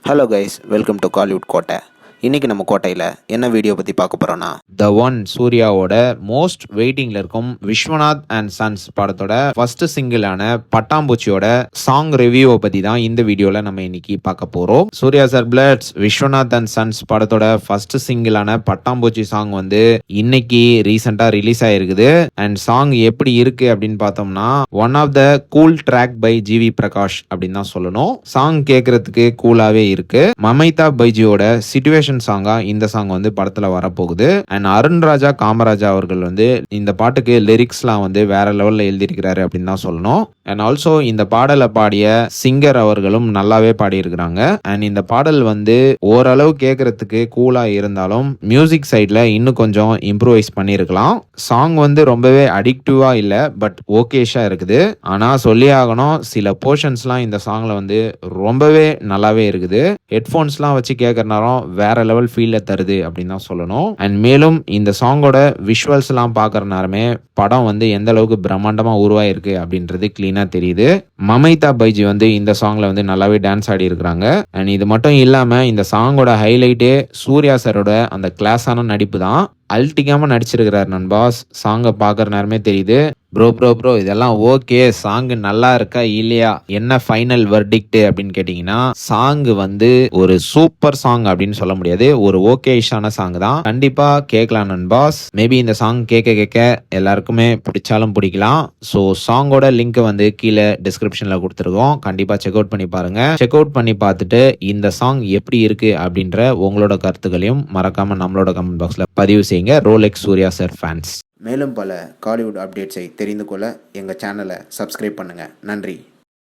Hello guys, welcome to Kollywood கோட்டை. இன்றைக்கி நம்ம கோட்டையில் என்ன வீடியோ பற்றி பார்க்க போகிறோன்னா, த ஒன் சூர்யாவோட மோஸ்ட் வெயிட்டிங்கில் இருக்கும் விஸ்வநாத் அண்ட் சன்ஸ் படத்தோட ஃபர்ஸ்ட் சிங்கிளான பட்டாம்பூச்சியோட சாங் ரிவ்யூவை பற்றி தான் இந்த வீடியோவில் நம்ம இன்னைக்கு பார்க்க போகிறோம். சூர்யா சார் பிளட்ஸ் விஸ்வநாத் அண்ட் சன்ஸ் படத்தோட ஃபர்ஸ்ட் சிங்கிளான பட்டாம்பூச்சி சாங் வந்து இன்னைக்கு ரீசெண்டாக ரிலீஸ் ஆகிருக்குது. அண்ட் சாங் எப்படி இருக்கு அப்படின்னு பார்த்தோம்னா, one of the cool track by GV Prakash அப்படின்னு தான் சொல்லணும். சாங் கேட்கறதுக்கு கூலாகவே இருக்கு. மமைதா பைஜியோட சிச்சுவேஷன் சாங்கா இந்த சாங் வந்து படத்துல வரப்போகுது. அண்ட் அருண் ராஜா காமராஜா அவர்கள் வந்து இந்த பாட்டுக்கு லிரிக்ஸ்லாம் வந்து வேற லெவல்ல எழுதியிருக்கிறாரு அப்படின்னு தான் சொல்லணும். அண்ட் ஆல்சோ இந்த பாடலை பாடிய சிங்கர் அவர்களும் நல்லாவே பாடியிருக்கிறாங்க. அண்ட் இந்த பாடல் வந்து ஓரளவு கேட்கறதுக்கு கூலா இருந்தாலும் மியூசிக் சைட்ல இன்னும் கொஞ்சம் இம்ப்ரூவைஸ் பண்ணியிருக்கலாம். சாங் வந்து ரொம்பவே அடிக்டிவா இல்லை, பட் ஓகேஷா இருக்குது. ஆனா சொல்லி ஆகணும், சில போர்ஷன்ஸ்லாம் இந்த சாங்ல வந்து ரொம்பவே நல்லாவே இருக்குது. ஹெட்ஃபோன்ஸ்லாம் வச்சு கேட்கற நேரம் வேற லெவல் ஃபீல்ல தருது அப்படின்னு தான் சொல்லணும். அண்ட் மேலும் இந்த சாங்கோட விஷுவல்ஸ் எல்லாம் பார்க்குற நேரமே படம் வந்து எந்த அளவுக்கு பிரம்மாண்டமா உருவாயிருக்கு அப்படின்றது கிளீனா தெரியுது. மமைதா பைஜி வந்து இந்த சாங்ல வந்து நல்லாவே டான்ஸ் ஆடி இருக்கிறாங்க. அண்ட் இது மட்டும் இல்லாம இந்த சாங்கோட ஹைலைட்டே சூர்யா சாரோட அந்த கிளாஸான நடிப்பு தான். அல்டிக்காம நடிச்சிருக்கிறார் நண்பாஸ். சாங்கை பார்க்குற நேரமே தெரியுது. ப்ரோ இதெல்லாம் ஓகே, சாங் நல்லா இருக்கா இல்லையா, என்ன ஃபைனல் வெர்டிக்ட் அப்படின்னு கேட்டீங்கன்னா, சாங் வந்து ஒரு சூப்பர் சாங் அப்படின்னு சொல்ல முடியாது, ஒரு ஓகேஷான சாங் தான். கண்டிப்பா கேட்கலாம் நண்பாஸ். மேபி இந்த சாங் கேட்க எல்லாருக்குமே பிடிச்சாலும் பிடிக்கலாம். ஸோ சாங்கோட லிங்க் வந்து கீழே டிஸ்கிரிப்ஷன்ல கொடுத்துருக்கோம். கண்டிப்பா செக் அவுட் பண்ணி பாருங்க. செக் அவுட் பண்ணி பார்த்துட்டு இந்த சாங் எப்படி இருக்கு அப்படின்ற உங்களோட கருத்துக்களையும் மறக்காம நம்மளோட கமெண்ட் பாக்ஸ்ல பதிவு செய்யுங்க. Rolex Suriya sir fans. மேலும் பல காலிவுட் அப்டேட்ஸை தெரிந்து கொள்ள எங்கள் சேனலை சப்ஸ்கிரைப் பண்ணுங்கள். நன்றி.